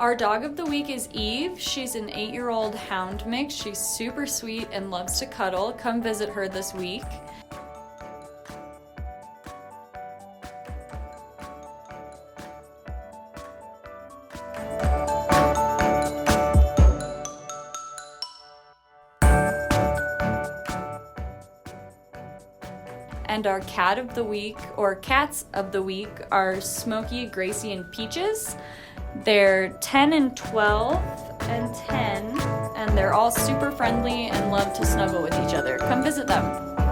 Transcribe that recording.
Our dog of the week is Eve. She's an 8-year-old hound mix. She's super sweet and loves to cuddle. Come visit her this week. And our cat of the week, or cats of the week, are Smokey, Gracie, and Peaches. They're 10 and 12 and 10, and they're all super friendly and love to snuggle with each other. Come visit them.